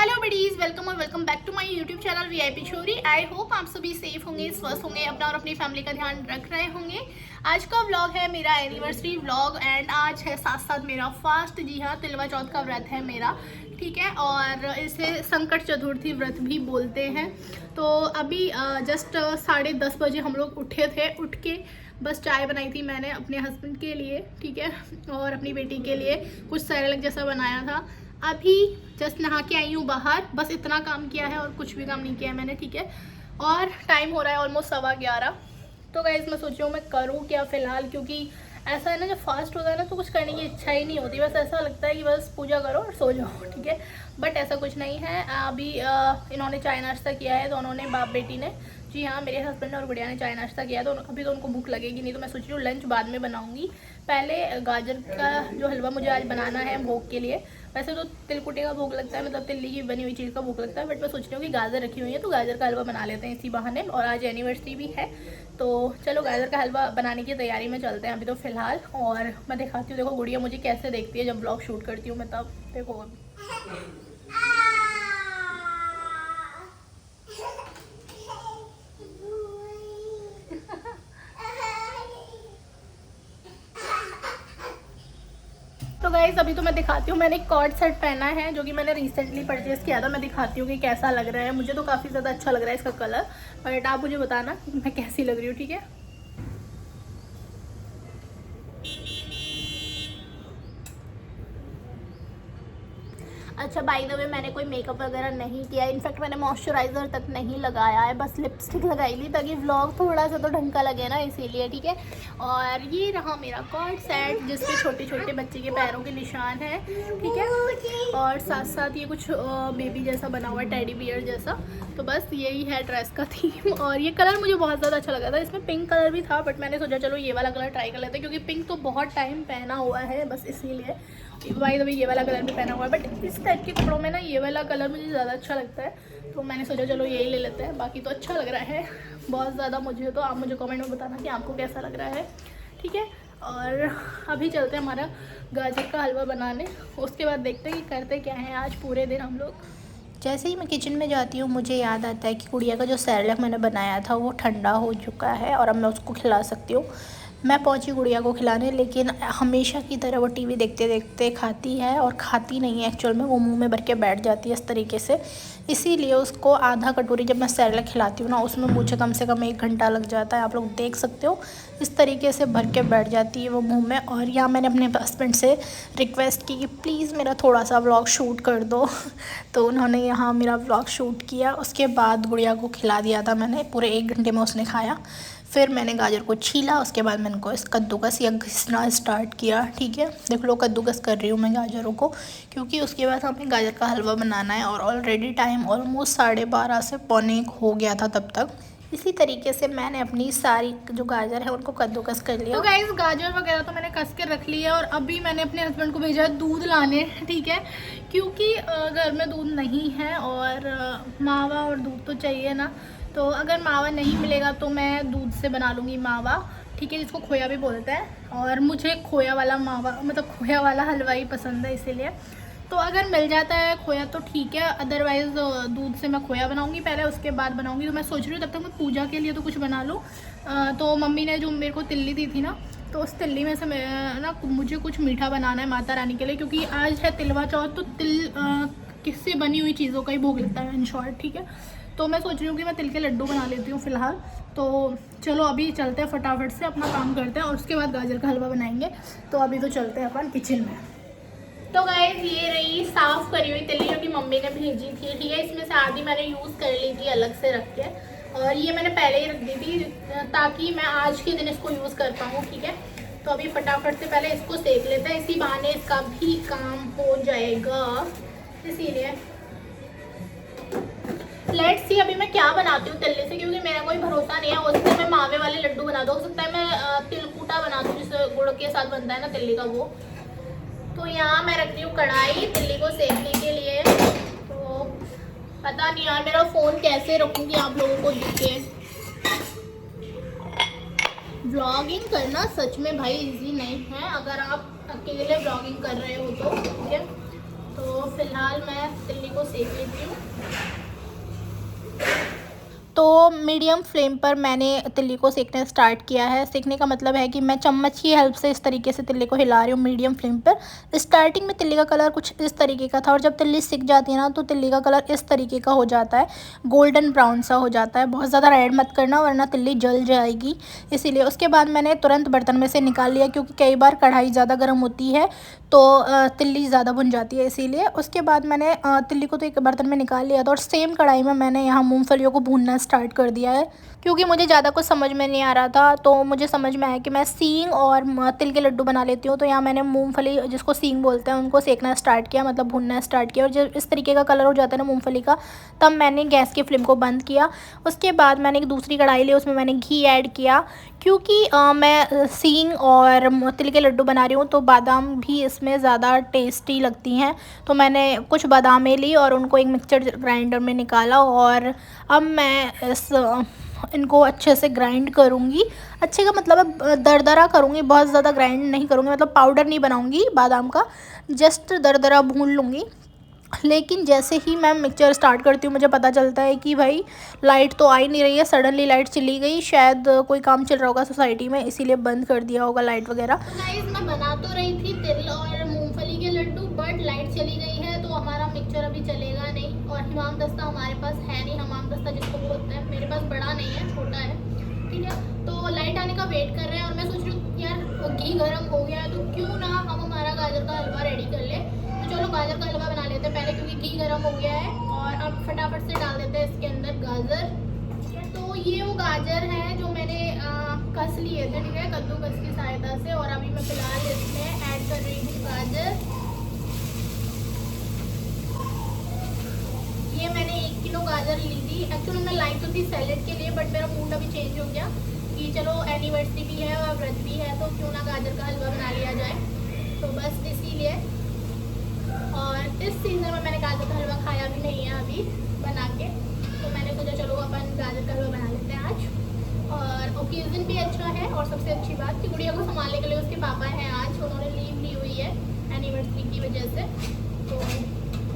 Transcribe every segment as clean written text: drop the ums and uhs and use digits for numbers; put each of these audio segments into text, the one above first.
Hello buddies, welcome और welcome back to my YouTube channel VIP छोरी। I hope आप सभी सेफ होंगे, स्वस्थ होंगे, अपना और अपनी फैमिली का ध्यान रख रहे होंगे। आज का व्लॉग है मेरा एनिवर्सरी व्लॉग एंड आज है साथ साथ मेरा फास्ट। जी हाँ, तिलवा चौथ का व्रत है मेरा, ठीक है। और इसे संकट चतुर्थी व्रत भी बोलते हैं। तो अभी जस्ट 10:30 बजे हम लोग उठे थे। उठ के बस चाय बनाई थी मैंने अपने हस्बैंड के लिए, ठीक है, और अपनी बेटी के लिए कुछ सैरेलक जैसा बनाया था। अभी जस्ट नहा के आई हूँ बाहर, बस इतना काम किया है और कुछ भी काम नहीं किया है मैंने, ठीक है। और टाइम हो रहा है ऑलमोस्ट 11:15। तो गाइस मैं सोच रही हूँ मैं करूँ क्या फ़िलहाल, क्योंकि ऐसा है ना, जब फास्ट होता है ना तो कुछ करने की इच्छा ही नहीं होती। बस ऐसा लगता है कि बस पूजा करो और सो जाओ, ठीक है। बट ऐसा कुछ नहीं है। अभी इन्होंने चाय नाश्ता किया है, तो उन्होंने बाप बेटी ने, जी हाँ, मेरे हस्बैंड और गुड़िया ने चाय नाश्ता किया है। तो अभी तो उनको भूख लगेगी नहीं, तो मैं सोच रही हूँ लंच बाद में बनाऊँगी। पहले गाजर का जो हलवा मुझे आज बनाना है भोग के लिए। वैसे तो तिलकुटे का भोग लगता है, मतलब तिल्ली की बनी हुई चीज़ का भोग लगता है, बट मैं सोच रही हूँ कि गाजर रखी हुई है तो गाजर का हलवा बना लेते हैं इसी बहाने। और आज एनिवर्सरी भी है, तो चलो गाजर का हलवा बनाने की तैयारी में चलते हैं अभी तो फ़िलहाल। और मैं दिखाती हूँ, देखो गुड़िया मुझे कैसे देखती है जब ब्लॉग शूट करती हूँ मैं, तब देखो। तो गाइस अभी तो मैं दिखाती हूँ, मैंने एक कॉर्ड सेट पहना है जो कि मैंने रिसेंटली परचेज़ किया था। मैं दिखाती हूँ कि कैसा लग रहा है। मुझे तो काफ़ी ज़्यादा अच्छा लग रहा है इसका कलर, बट आप मुझे बताना कि मैं कैसी लग रही हूँ, ठीक है। अच्छा, बाय द वे मैंने कोई मेकअप वगैरह नहीं किया, इनफैक्ट मैंने मॉइस्चराइज़र तक नहीं लगाया है, बस लिपस्टिक लगाई ली ताकि व्लॉग थोड़ा सा तो ढंग का लगे ना, इसीलिए, ठीक है। और ये रहा मेरा कॉर्ड सेट जिसपे छोटे छोटे बच्चे के पैरों के निशान हैं, ठीक है। और साथ साथ ये कुछ बेबी जैसा बना हुआ है, टेडी बियर जैसा। तो बस यही है ड्रेस का थीम। और ये कलर मुझे बहुत ज़्यादा अच्छा लगा था। इसमें पिंक कलर भी था, बट मैंने सोचा चलो ये वाला कलर ट्राई कर लेते हैं, क्योंकि पिंक तो बहुत टाइम पहना हुआ है, बस इसीलिए। भाई तो ये वाला कलर भी पहना हुआ है, बट इस टाइप के कपड़ों में ना ये वाला कलर मुझे ज़्यादा अच्छा लगता है, तो मैंने सोचा चलो यही ले लेते हैं। बाकी तो अच्छा लग रहा है बहुत ज़्यादा मुझे। तो आप मुझे कमेंट में बताना कि आपको कैसा लग रहा है, ठीक है। और अभी चलते हैं हमारा गाजर का हलवा बनाने, उसके बाद देखते हैं कि करते क्या है आज पूरे दिन हम लोग। जैसे ही मैं किचन में जाती हूँ मुझे याद आता है कि गुड़िया का जो सैरेलक मैंने बनाया था वो ठंडा हो चुका है और अब मैं उसको खिला सकती हूँ। मैं पहुँची गुड़िया को खिलाने, लेकिन हमेशा की तरह वो टीवी देखते देखते खाती है और खाती नहीं है एक्चुअल में, वो मुंह में भर के बैठ जाती है इस तरीके से। इसीलिए उसको आधा कटोरी जब मैं सैरेलक खिलाती हूँ ना, उसमें मुझे कम से कम 1 घंटा लग जाता है। आप लोग देख सकते हो इस तरीके से भर के बैठ जाती है वो मुंह में। और यहाँ मैंने अपने हस्बैंड से रिक्वेस्ट की कि प्लीज़ मेरा थोड़ा सा व्लॉग शूट कर दो तो उन्होंने यहाँ मेरा व्लॉग शूट किया। उसके बाद गुड़िया को खिला दिया था मैंने, पूरे 1 घंटे में उसने खाया। फिर मैंने गाजर को छीला, उसके बाद मैंने को इस कद्दूकस या घिसना स्टार्ट किया, ठीक है। देख लो कद्दूकस कर रही हूँ मैं गाजरों को, क्योंकि उसके बाद हमें गाजर का हलवा बनाना है। और ऑलरेडी टाइम ऑलमोस्ट 12:30 से 12:45 हो गया था तब तक। इसी तरीके से मैंने अपनी सारी जो गाजर है उनको कद्दूकस कर लिया। तो गाइस गाजर वगैरह तो मैंने कस के रख लिया और अभी मैंने अपने हस्बैंड को भेजा है दूध लाने, ठीक है, क्योंकि घर में दूध नहीं है और मावा और दूध तो चाहिए ना। तो अगर मावा नहीं मिलेगा तो मैं दूध से बना लूँगी मावा, ठीक है, जिसको खोया भी बोलते हैं। और मुझे खोया वाला मावा, मतलब खोया वाला हलवा ही पसंद है, इसीलिए। तो अगर मिल जाता है खोया तो ठीक है, अदरवाइज़ दूध से मैं खोया बनाऊंगी पहले, उसके बाद बनाऊंगी। तो मैं सोच रही हूँ तब तक मैं पूजा के लिए तो कुछ बना लूँ। तो मम्मी ने जो मेरे को तिल्ली दी थी ना, तो उस तिल्ली में से ना मुझे कुछ मीठा बनाना है माता रानी के लिए, क्योंकि आज है तिलवा चौथ, तो तिल किससे बनी हुई चीज़ों का ही भोग लगता है इन शॉर्ट, ठीक है। तो मैं सोच रही हूँ कि मैं तिल के लड्डू बना लेती हूँ फ़िलहाल। तो चलो अभी चलते हैं, फटाफट से अपना काम करते हैं और उसके बाद गाजर का हलवा बनाएंगे। तो अभी तो चलते हैं अपन किचन में। तो गाइस ये रही साफ़ करी हुई तिल्ली जो कि मम्मी ने भेजी थी, ठीक है। इसमें से आधी मैंने यूज़ कर ली थी अलग से रख के, और ये मैंने पहले ही रख दी थी ताकि मैं आज के दिन इसको यूज़ कर पाऊँ, ठीक है। तो अभी फटाफट से पहले इसको सेक लेते हैं, इसी बहाने इसका भी काम हो जाएगा, इसीलिए। लेट्स सी अभी मैं क्या बनाती हूँ तिल्ली से, क्योंकि मेरा कोई भरोसा नहीं है। हो सकता है मैं मावे वाले लड्डू बना दूँ, हो सकता है मैं तिलकूटा बना दूँ जिससे गुड़ के साथ बनता है ना तिल्ली का, वो। तो यहाँ मैं रख रही हूँ कढ़ाई तिल्ली को सेकने के लिए। तो पता नहीं यार मेरा फ़ोन कैसे रखूँगी आप लोगों को दिखे। व्लॉगिंग करना सच में भाई इजी नहीं है, अगर आप अकेले व्लॉगिंग कर रहे हो तो, ठीक है। तो फिलहाल मैं तिल्ली को सेक लेती हूँ। तो मीडियम फ्लेम पर मैंने तिल्ली को सेकना स्टार्ट किया है। सेकने का मतलब है कि मैं चम्मच की हेल्प से इस तरीके से तिल्ली को हिला रही हूँ मीडियम फ्लेम पर। स्टार्टिंग में तिल्ली का कलर कुछ इस तरीके का था और जब तिल्ली सिक जाती है ना तो तिल्ली का कलर इस तरीके का हो जाता है, गोल्डन ब्राउन सा हो जाता है। बहुत ज़्यादा रेड मत करना वरना तिल्ली जल जाएगी, इसीलिए। उसके बाद मैंने तुरंत बर्तन में से निकाल लिया क्योंकि कई बार कढ़ाई ज़्यादा गर्म होती है तो तिल्ली ज़्यादा भुन जाती है, इसीलिए। उसके बाद मैंने तिल्ली को तो एक बर्तन में निकाल लिया था और सेम कढ़ाई में मैंने यहाँ मूंगफलियों को भूनना स्टार्ट कर दिया है क्योंकि मुझे ज़्यादा कुछ समझ में नहीं आ रहा था। तो मुझे समझ में आया कि मैं सींग और तिल के लड्डू बना लेती हूँ। तो यहाँ मैंने मूंगफली, जिसको सींग बोलते हैं, उनको सेकना स्टार्ट किया, मतलब भूनना स्टार्ट किया। और जब इस तरीके का कलर हो जाता है ना मूंगफली का, तब मैंने गैस की फ्लेम को बंद किया। उसके बाद मैंने एक दूसरी कढ़ाई ली, उसमें मैंने घी ऐड किया क्योंकि मैं सींग और तिल के लड्डू बना रही हूँ तो बादाम भी इसमें ज़्यादा टेस्टी लगती हैं। तो मैंने कुछ बादामें ली और उनको एक मिक्सचर ग्राइंडर में निकाला और अब मैं इनको अच्छे से ग्राइंड करूँगी। अच्छे का मतलब दरदरा करूँगी, बहुत ज़्यादा ग्राइंड नहीं करूँगी, मतलब पाउडर नहीं बनाऊँगी बादाम का, जस्ट दरदरा भून लूँगी। लेकिन जैसे ही मैं मिक्सचर स्टार्ट करती हूँ मुझे पता चलता है कि भाई लाइट तो आ ही नहीं रही है। सडनली लाइट चली गई, शायद कोई काम चल रहा होगा सोसाइटी में, इसीलिए बंद कर दिया होगा लाइट वगैरह। तो गाइस, मैं बना तो रही थी तिल और मूंगफली के लड्डू, बट लाइट चली गई है तो हमारा मिक्सचर अभी चलेगा नहीं। और हमाम दस्ता हमारे पास है नहीं, हमाम दस्ता जिसको बोलते हैं, मेरे पास बड़ा नहीं है, छोटा है, ठीक है। तो लाइट आने का वेट कर रहे हैं और मैं सोच रही हूँ यार घी गर्म हो गया है तो क्यों ना हम हमारा गाजर का हलवा रेडी कर ले। तो चलो गाजर का हलवा बना लेते हैं पहले, क्योंकि घी गर्म हो गया है। और अब फटाफट से डाल देते हैं इसके अंदर गाजर। तो ये वो गाजर है जो मैंने कस लिए थे, ठीक है, कद्दूकस की सहायता से। और अभी मैं फिलहाल इसमें ऐड कर रही हूँ गाजर। ये मैंने 1 किलो गाजर ली थी। एक्चुअली मैं लाई तो थी सैलेड के लिए, बट मेरा मूड अभी चेंज हो गया कि चलो एनिवर्सरी भी है और व्रत भी है तो क्यों ना गाजर का हलवा बना लिया जाए, तो बस इसीलिए। और इस सीज़न में मैंने गाजर का हलवा खाया भी नहीं है अभी बना के, तो मैंने सोचा चलो अपन गाजर का हलवा बना लेते हैं आज। और ओकेज़न भी अच्छा है और सबसे अच्छी बात कि गुड़िया को संभालने के लिए उसके पापा हैं आज, उन्होंने लीव ली हुई है एनिवर्सरी की वजह से। तो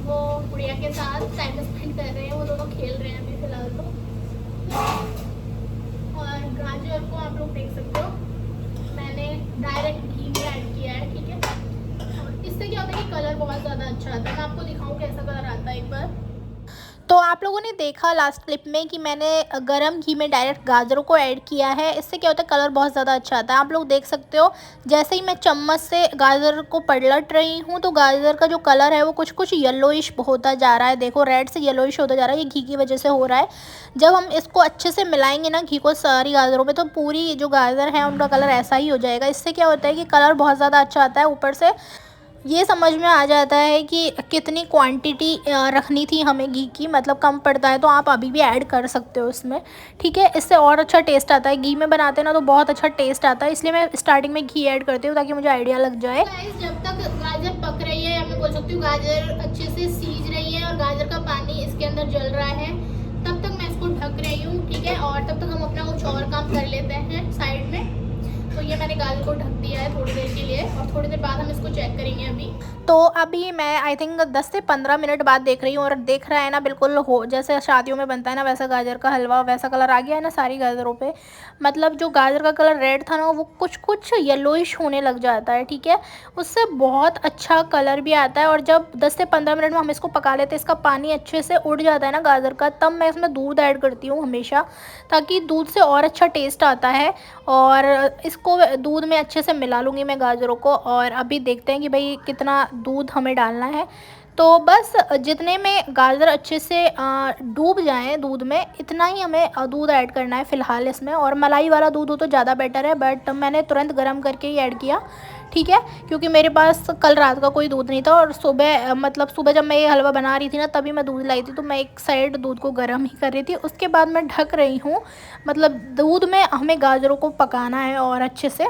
वो गुड़िया के साथ टाइम स्पेंड कर रहे हैं, वो दोनों खेल रहे हैं अभी फ़िलहाल तो। और गाजर को आप लोग देख सकते हो मैंने डायरेक्ट घी में ऐड किया है, ठीक है। और इससे क्या होता है कि कलर बहुत ज़्यादा अच्छा आता है। मैं आपको दिखाऊँ कैसा कलर आता है एक बार। तो आप लोगों ने देखा लास्ट क्लिप में कि मैंने गरम घी में डायरेक्ट गाजरों को ऐड किया है। इससे क्या होता है कलर बहुत ज़्यादा अच्छा आता है। आप लोग देख सकते हो जैसे ही मैं चम्मच से गाजर को पलट रही हूँ तो गाजर का जो कलर है वो कुछ कुछ येलोइश होता जा रहा है। देखो रेड से येलोइश होता जा रहा है, ये घी की वजह से हो रहा है। जब हम इसको अच्छे से मिलाएंगे ना घी को सारी गाजरों में, तो पूरी जो गाजर है उनका कलर ऐसा ही हो जाएगा। इससे क्या होता है कि कलर बहुत ज़्यादा अच्छा आता है। ऊपर से ये समझ में आ जाता है कि कितनी क्वांटिटी रखनी थी हमें घी की, मतलब कम पड़ता है तो आप अभी भी ऐड कर सकते हो इसमें, ठीक है। इससे और अच्छा टेस्ट आता है। घी में बनाते हैं ना तो बहुत अच्छा टेस्ट आता है, इसलिए मैं स्टार्टिंग में घी ऐड करती हूँ ताकि मुझे आइडिया लग जाए। गाइस, जब तक गाजर पक रही है या मैं बोल सकती हूँ गाजर अच्छे से सीज रही है और गाजर का पानी इसके अंदर जल रहा है, तब तक मैं इसको ढक रही हूँ, ठीक है। और तब तक हम अपना कुछ और काम कर लेते हैं साइड में। तो ये मैंने गाजर को ढक दिया है थोड़ी देर के लिए और थोड़ी देर बाद हम इसको चेक करेंगे अभी। तो अभी मैं आई थिंक 10 से 15 मिनट बाद देख रही हूँ और देख रहा है ना बिल्कुल हो जैसे शादियों में बनता है ना वैसा गाजर का हलवा, वैसा कलर आ गया है ना सारी गाजरों पे। मतलब जो गाजर का कलर रेड था ना वो कुछ कुछ येलोइश होने लग जाता है, ठीक है। उससे बहुत अच्छा कलर भी आता है। और जब 10 से 15 मिनट में हम इसको पका लेते हैं, इसका पानी अच्छे से उड़ जाता है ना गाजर का, तब मैं इसमें दूध ऐड करती हूँ हमेशा, ताकि दूध से और अच्छा टेस्ट आता है। और इसको दूध में अच्छे से मिला लूँगी मैं गाजरों को। और अभी देखते हैं कि भाई कितना दूध हमें डालना है। तो बस जितने में गाजर अच्छे से डूब जाएं दूध में, इतना ही हमें दूध ऐड करना है फ़िलहाल इसमें। और मलाई वाला दूध हो तो ज़्यादा बेटर है, बट मैंने तुरंत गर्म करके ही ऐड किया, ठीक है, क्योंकि मेरे पास कल रात का कोई दूध नहीं था। और सुबह मतलब सुबह जब मैं ये हलवा बना रही थी ना तभी मैं दूध लाई थी, तो मैं एक साइड दूध को गर्म ही कर रही थी। उसके बाद मैं ढक रही हूँ, मतलब दूध में हमें गाजरों को पकाना है और अच्छे से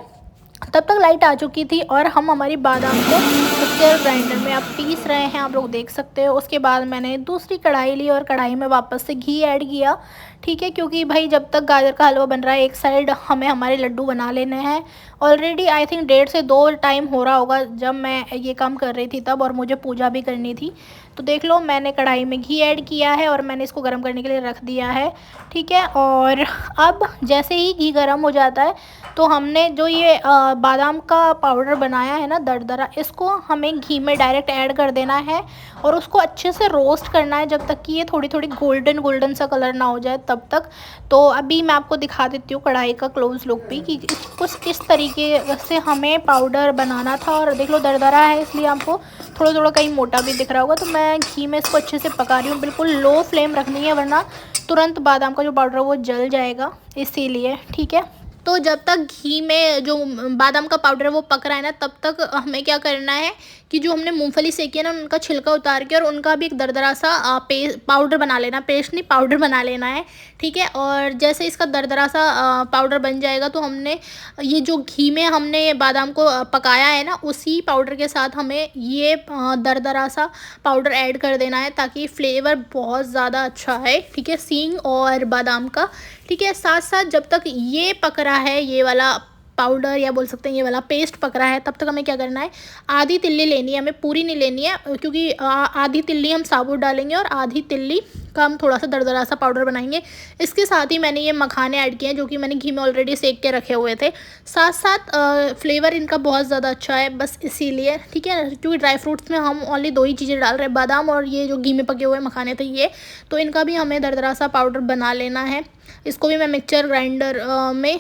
तब तक लाइट आ चुकी थी और हम हमारी बादाम को मिक्सर ग्राइंडर में अब पीस रहे हैं, आप लोग देख सकते हो। उसके बाद मैंने दूसरी कढ़ाई ली और कढ़ाई में वापस से घी ऐड किया, ठीक है, क्योंकि भाई जब तक गाजर का हलवा बन रहा है एक साइड हमें हमारे लड्डू बना लेने हैं। ऑलरेडी आई थिंक 1.5 से 2 टाइम हो रहा होगा जब मैं ये काम कर रही थी तब, और मुझे पूजा भी करनी थी। तो देख लो मैंने कढ़ाई में घी ऐड किया है और मैंने इसको गर्म करने के लिए रख दिया है, ठीक है। और अब जैसे ही घी गर्म हो जाता है तो हमने जो ये बादाम का पाउडर बनाया है ना दरदरा, इसको हमें घी में डायरेक्ट ऐड कर देना है और उसको अच्छे से रोस्ट करना है जब तक कि ये थोड़ी थोड़ी गोल्डन गोल्डन सा कलर ना हो जाए तब तक। तो अभी मैं आपको दिखा देती हूँ कढ़ाई का क्लोज लुक भी कि कुछ इस तरीके से हमें पाउडर बनाना था। और देख लो दरदरा है इसलिए आपको थोड़ा थोड़ा कहीं मोटा भी दिख रहा होगा। तो मैं घी में इसको अच्छे से पका रही हूँ, बिल्कुल लो फ्लेम रखनी है वरना तुरंत बादाम का जो पाउडर है वो जल जाएगा, इसीलिए, ठीक है। तो जब तक घी में जो बादाम का पाउडर है वो पक रहा है ना, तब तक हमें क्या करना है कि जो हमने मूंगफली सेकी है ना उनका छिलका उतार के और उनका भी एक दरदरा सा पाउडर बना लेना, पेस्ट नहीं पाउडर बना लेना है, ठीक है। और जैसे इसका दरदरा सा पाउडर बन जाएगा तो हमने ये जो घी में हमने बादाम को पकाया है ना उसी पाउडर के साथ हमें ये दरदरा सा पाउडर ऐड कर देना है ताकि फ्लेवर बहुत ज़्यादा अच्छा है, ठीक है, सींग और बादाम का, ठीक है। साथ साथ जब तक ये पक रहा है, ये वाला पाउडर या बोल सकते हैं ये वाला पेस्ट पक रहा है, तब तक हमें क्या करना है, आधी तिल्ली लेनी है, हमें पूरी नहीं लेनी है क्योंकि आधी तिल्ली हम साबुत डालेंगे और आधी तिल्ली का हम थोड़ा सा दरदरा सा पाउडर बनाएंगे। इसके साथ ही मैंने ये मखाने ऐड किए हैं जो कि मैंने घी में ऑलरेडी सेक के रखे हुए थे। साथ साथ फ्लेवर इनका बहुत ज़्यादा अच्छा है, बस इसीलिए, ठीक है, क्योंकि ड्राई फ्रूट्स में हम ओनली 2 ही चीज़ें डाल रहे हैं, बादाम और ये जो घी में पके हुए मखाने थे ये, तो इनका भी हमें दरदरा सा पाउडर बना लेना है। इसको भी मैं मिक्सचर ग्राइंडर में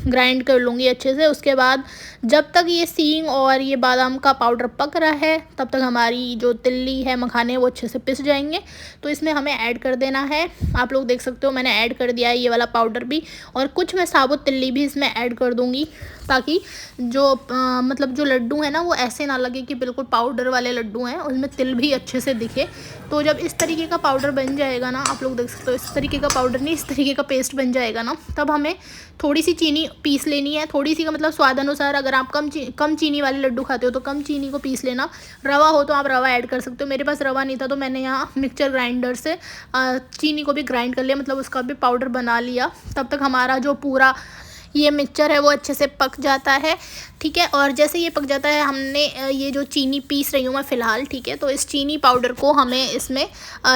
ग्राइंड कर लूँगी अच्छे से। उसके बाद जब तक ये सींग और ये बादाम का पाउडर पक रहा है तब तक हमारी जो तिल्ली है मखाने वो अच्छे से पिस जाएंगे। तो इसमें हमें ऐड कर देना है, आप लोग देख सकते हो मैंने ऐड कर दिया है ये वाला पाउडर भी, और कुछ मैं साबुत तिल्ली भी इसमें ऐड कर दूँगी ताकि जो मतलब जो लड्डू है ना वो ऐसे ना लगे कि बिल्कुल पाउडर वाले लड्डू हैं, उसमें तिल भी अच्छे से दिखे। तो जब इस तरीके का पाउडर बन जाएगा ना, आप लोग देख सकते हो इस तरीके का पाउडर नहीं, इस तरीके का पेस्ट बन जाएगा ना, तब हमें थोड़ी सी चीनी पीस लेनी है, थोड़ी सी का मतलब स्वाद अनुसार। अगर आप कम चीनी वाले लड्डू खाते हो तो कम चीनी को पीस लेना, रवा हो तो आप रवा ऐड कर सकते हो। मेरे पास रवा नहीं था तो मैंने यहाँ मिक्सचर ग्राइंडर से चीनी को भी ग्राइंड कर लिया, मतलब उसका भी पाउडर बना लिया। तब तक हमारा जो पूरा ये मिक्सचर है वो अच्छे से पक जाता है, ठीक है। और जैसे ये पक जाता है हमने ये जो चीनी पीस रही हूँ मैं फ़िलहाल, ठीक है, तो इस चीनी पाउडर को हमें इसमें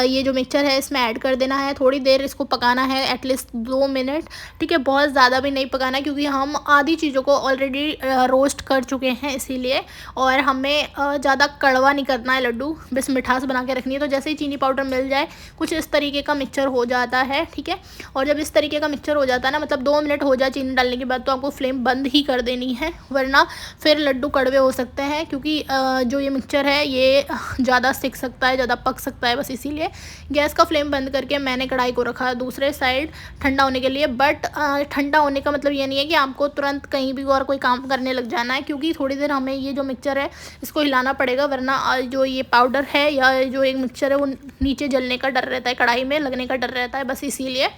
ये जो मिक्सचर है इसमें ऐड कर देना है। थोड़ी देर इसको पकाना है, एटलीस्ट 2 मिनट, ठीक है, बहुत ज़्यादा भी नहीं पकाना है क्योंकि हम आधी चीज़ों को ऑलरेडी रोस्ट कर चुके हैं इसीलिए। और हमें ज़्यादा कड़वा नहीं करना है लड्डू, बस मिठास बना के रखनी है। तो जैसे ही चीनी पाउडर मिल जाए कुछ इस तरीके का मिक्सचर हो जाता है, ठीक है। और जब इस तरीके का मिक्सचर हो जाता है ना, मतलब 2 मिनट हो जाए चीनी डालने के बाद, तो आपको फ्लेम बंद ही कर देनी है वरना फिर लड्डू कड़वे हो सकते हैं क्योंकि जो ये मिक्सचर है ये ज़्यादा सिक सकता है, ज़्यादा पक सकता है, बस इसीलिए गैस का फ्लेम बंद करके मैंने कढ़ाई को रखा दूसरे साइड ठंडा होने के लिए। बट ठंडा होने का मतलब ये नहीं है कि आपको तुरंत कहीं भी और कोई काम करने लग जाना है, क्योंकि थोड़ी देर हमें ये जो मिक्सचर है इसको हिलाना पड़ेगा वरना जो ये पाउडर है या जो एक मिक्सचर है वो नीचे जलने का डर रहता है, कढ़ाई में लगने का डर रहता है, बस इसीलिए।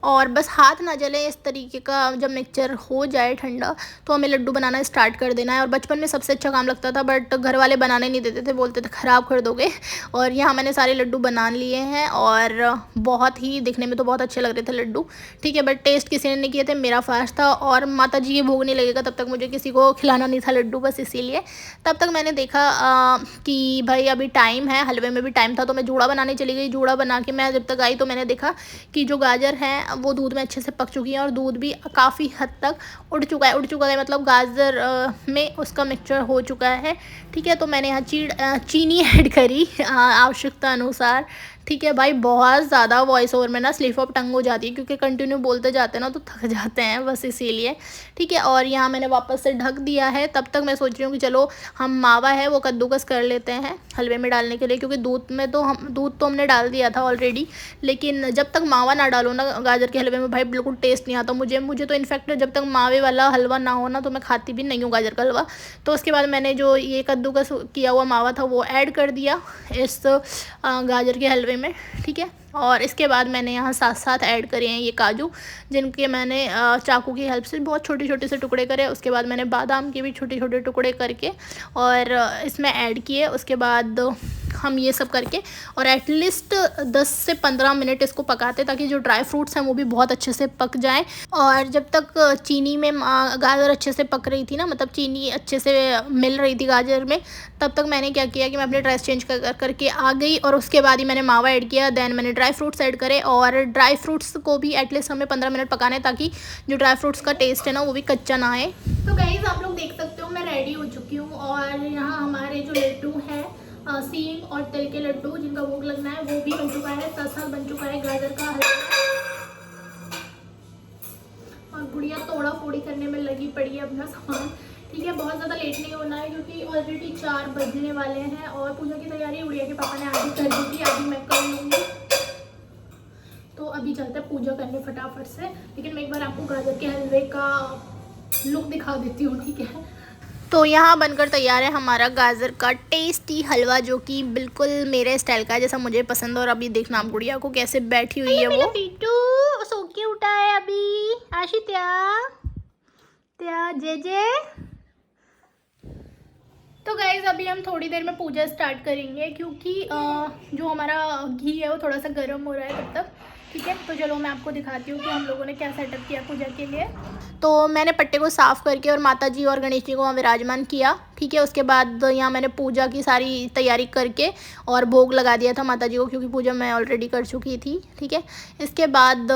और बस हाथ ना जले इस तरीके का जब मिक्सचर हो जाए ठंडा तो हमें लड्डू बनाना स्टार्ट कर देना है। और बचपन में सबसे अच्छा काम लगता था बट घर वाले बनाने नहीं देते थे, बोलते थे ख़राब कर दोगे। और यहाँ मैंने सारे लड्डू बना लिए हैं और बहुत ही दिखने में तो बहुत अच्छे लग रहे थे लड्डू, ठीक है, बट टेस्ट किसी ने नहीं किए थे, मेरा फास्ट था और माता जी के भोग नहीं लगेगा तब तक मुझे किसी को खिलाना नहीं था लड्डू, बस इसीलिए। तब तक मैंने देखा कि भाई अभी टाइम है, हलवे में भी टाइम था, तो मैं जूड़ा बनाने चली गई। जूड़ा बना के मैं जब तक आई तो मैंने देखा कि जो गाजर है वो दूध में अच्छे से पक चुकी है और दूध भी काफ़ी हद तक उड़ चुका है, मतलब गाजर में उसका मिक्सचर हो चुका है, ठीक है। तो मैंने यहाँ चीनी ऐड करी आवश्यकता अनुसार, ठीक है भाई। बहुत ज़्यादा वॉइस ओवर में ना स्लिप ऑफ टंग हो जाती है क्योंकि कंटिन्यू बोलते जाते हैं ना तो थक जाते हैं, बस इसीलिए, ठीक है। और यहाँ मैंने वापस से ढक दिया है। तब तक मैं सोच रही हूँ कि चलो हम मावा है वो कद्दूकस कर लेते हैं हलवे में डालने के लिए, क्योंकि दूध तो हमने डाल दिया था ऑलरेडी, लेकिन जब तक मावा ना डालो ना गाजर गाजर के हलवे में भाई बिल्कुल टेस्ट नहीं आता मुझे तो इनफैक्ट जब तक मावे वाला हलवा ना हो ना तो मैं खाती भी नहीं हूँ गाजर का हलवा। तो उसके बाद मैंने जो ये कद्दूकस किया हुआ मावा था वो ऐड कर दिया इस गाजर के हलवे में, ठीक है। और इसके बाद मैंने यहाँ साथ साथ ऐड करे हैं ये काजू, जिनके मैंने चाकू की हेल्प से बहुत छोटे छोटे से टुकड़े करे। उसके बाद मैंने बादाम के भी छोटे छोटे टुकड़े करके और इसमें ऐड किए। उसके बाद हम ये सब करके और एटलीस्ट 10 से 15 मिनट इसको पकाते ताकि जो ड्राई फ्रूट्स हैं वो भी बहुत अच्छे से पक जाएं। और जब तक चीनी में गाजर अच्छे से पक रही थी ना, मतलब चीनी अच्छे से मिल रही थी गाजर में, तब तक मैंने क्या किया कि मैं अपने ड्रेस चेंज करके आ गई। और उसके बाद ही मैंने मावा ऐड किया, देन मैंने ड्राई फ्रूट्स ऐड करे। और ड्राई फ्रूट्स को भी एटलीस्ट हमें 15 मिनट पकाना है ताकि जो ड्राई फ्रूट्स का टेस्ट है ना वो भी कच्चा ना आए। तो गाइस आप लोग देख सकते हो मैं रेडी हो चुकी हूँ और यहाँ हमारे जो लड्डू हैं सींग और तिल के लड्डू जिनका भोग लगना है वो भी बन चुका है, साथ साथ बन चुका है गाजर का हलवा और गुड़िया तोड़ा फोड़ी करने में लगी पड़ी है अपना सामान, ठीक है। बहुत ज़्यादा लेट नहीं होना है क्योंकि ऑलरेडी 4 बजने वाले हैं और पूजा की तैयारी गुड़िया के पापा ने आधी कर दी थी, आधी मैं कर लूँगी। तो अभी चलते हैं पूजा करने फटाफट से, लेकिन मैं एक बार आपको गाजर के हलवे का लुक दिखा देती हूँ, ठीक है। तो यहाँ बनकर तैयार है हमारा गाजर का टेस्टी हलवा, जो कि बिल्कुल मेरे स्टाइल का है जैसा मुझे पसंद है। और अभी देखना आप गुड़िया को कैसे बैठी हुई है, वो पीटू सो के उठा है अभी। आशित्या त्या जे तो गाइज़ अभी हम थोड़ी देर में पूजा स्टार्ट करेंगे क्योंकि जो हमारा घी है वो थोड़ा सा गर्म हो रहा है तब तक, ठीक है। तो चलो मैं आपको दिखाती हूँ कि हम लोगों ने क्या सेटअप किया पूजा के लिए। तो मैंने पट्टे को साफ़ करके और माता जी और गणेश जी को वहाँ विराजमान किया, ठीक है। उसके बाद यहाँ मैंने पूजा की सारी तैयारी करके और भोग लगा दिया था माता जी को, क्योंकि पूजा मैं ऑलरेडी कर चुकी थी, ठीक है। इसके बाद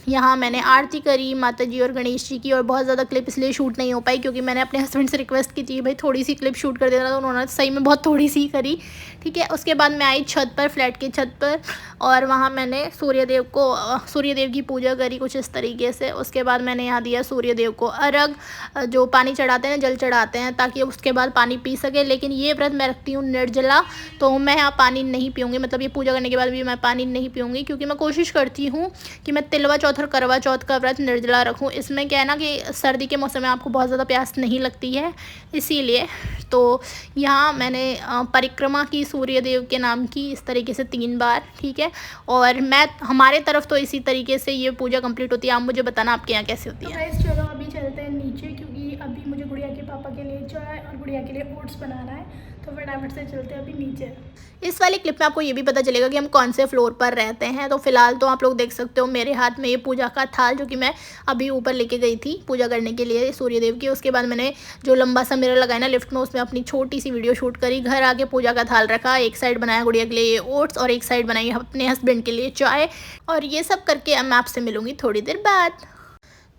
यहाँ मैंने आरती करी माता जी और गणेश जी की। और बहुत ज़्यादा क्लिप इसलिए शूट नहीं हो पाई क्योंकि मैंने अपने हस्बैंड से रिक्वेस्ट की थी भाई थोड़ी सी क्लिप शूट कर देना, तो उन्होंने सही में बहुत थोड़ी सी करी, ठीक है। उसके बाद मैं आई छत पर, फ्लैट की छत पर, और वहाँ मैंने सूर्यदेव की पूजा करी कुछ इस तरीके से। उसके बाद मैंने यहाँ दिया सूर्यदेव को अर्घ, जो पानी चढ़ाते हैं, जल चढ़ाते हैं, ताकि उसके बाद पानी पी सके। लेकिन ये व्रत मैं रखती हूँ निर्जला, तो मैं यहाँ पानी नहीं पीऊँगी, मतलब ये पूजा करने के बाद भी मैं पानी नहीं पीऊँगी, क्योंकि मैं कोशिश करती हूँ कि मैं तिलवा चौथ और करवा चौथ का व्रत निर्जला रखूँ। इसमें क्या है ना कि सर्दी के मौसम में आपको बहुत ज़्यादा प्यास नहीं लगती है, इसीलिए। तो यहाँ मैंने परिक्रमा की सूर्यदेव के नाम की इस तरीके से 3 बार, ठीक है। और हमारे तरफ तो इसी तरीके से ये पूजा कंप्लीट होती है। आप मुझे बताना आपके यहाँ कैसे होती है। तो गाइस चलो अभी चलते हैं नीचे, क्योंकि अभी मुझे गुड़िया के पापा के लिए चाय और गुड़िया के लिए ओट्स बनाना है, तो फटाफट से चलते हैं अभी नीचे। इस वाली क्लिप में आपको ये भी पता चलेगा कि हम कौन से फ्लोर पर रहते हैं। तो फिलहाल तो आप लोग देख सकते हो मेरे हाथ में ये पूजा का थाल, जो कि मैं अभी ऊपर लेके गई थी पूजा करने के लिए सूर्यदेव की। उसके बाद मैंने जो लंबा सा मिरर लगाया ना लिफ्ट में, उसमें अपनी छोटी सी वीडियो शूट करी। घर आके पूजा का थाल रखा, एक साइड बनाया गुड़िया के लिए ओट्स और एक साइड बनाई अपने हस्बैंड के लिए चाय। और ये सब करके अब मैं आपसे मिलूँगी थोड़ी देर बाद।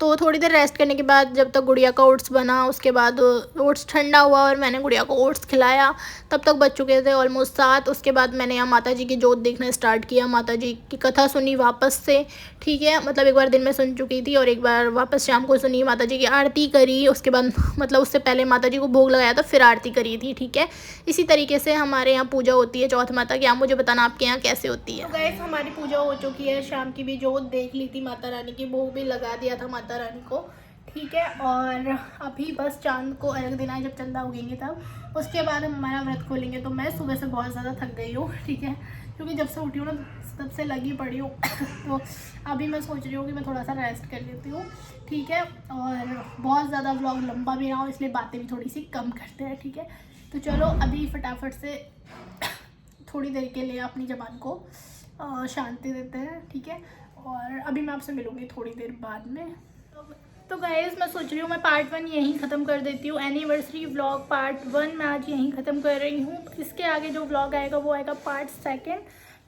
तो थोड़ी देर रेस्ट करने के बाद जब तक गुड़िया का ओट्स बना, उसके बाद ओट्स ठंडा हुआ और मैंने गुड़िया को ओट्स खिलाया, तब तक बज चुके थे ऑलमोस्ट 7। उसके बाद मैंने यहाँ माता जी की जोत देखना स्टार्ट किया, माता जी की कथा सुनी वापस से, ठीक है। मतलब एक बार दिन में सुन चुकी थी और एक बार वापस शाम को सुनी। माता जी की आरती करी, उसके बाद मतलब उससे पहले माता जी को भोग लगाया था, फिर आरती करी थी, ठीक है। इसी तरीके से हमारे यहाँ पूजा होती है चौथ माता की। आप मुझे बताना आपके यहाँ कैसे होती है। तो गाइस हमारी पूजा हो चुकी है, शाम की भी जोत देख ली थी माता रानी की, भोग भी लगा दिया था माता रानी को, ठीक है। और अभी बस चांद को अर्घ देना है, जब चंदा उगेंगे तब। उसके बाद हम हमारा व्रत खोलेंगे। तो मैं सुबह से बहुत ज़्यादा थक गई हूँ, ठीक है, क्योंकि जब से उठी हूँ ना तब से लगी पड़ी हूँ। तो अभी मैं सोच रही हूँ कि मैं थोड़ा सा रेस्ट कर लेती हूँ, ठीक है। और बहुत ज़्यादा व्लॉग लंबा भी ना हो, इसलिए बातें भी थोड़ी सी कम करते हैं, ठीक है। तो चलो अभी फटाफट से थोड़ी देर के लिए अपनी ज़बान को शांति देते हैं, ठीक है। और अभी मैं आपसे मिलूँगी थोड़ी देर बाद में। तो गाइस मैं सोच रही हूँ मैं पार्ट 1 यहीं ख़त्म कर देती हूँ। एनिवर्सरी व्लॉग पार्ट 1 मैं आज यहीं ख़त्म कर रही हूँ। इसके आगे जो व्लॉग आएगा वो आएगा पार्ट 2,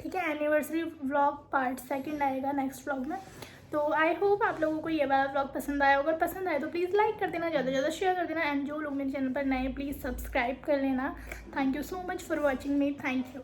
ठीक है। एनिवर्सरी व्लॉग पार्ट 2 आएगा नेक्स्ट व्लॉग में। तो आई होप आप लोगों को ये वाला व्लॉग पसंद आया। अगर पसंद आए तो प्लीज़ लाइक कर देना, ज़्यादा से ज़्यादा शेयर कर देना, एंड जो लोग मेरे चैनल पर नए प्लीज़ सब्सक्राइब कर लेना। Thank you so much for watching me, thank you.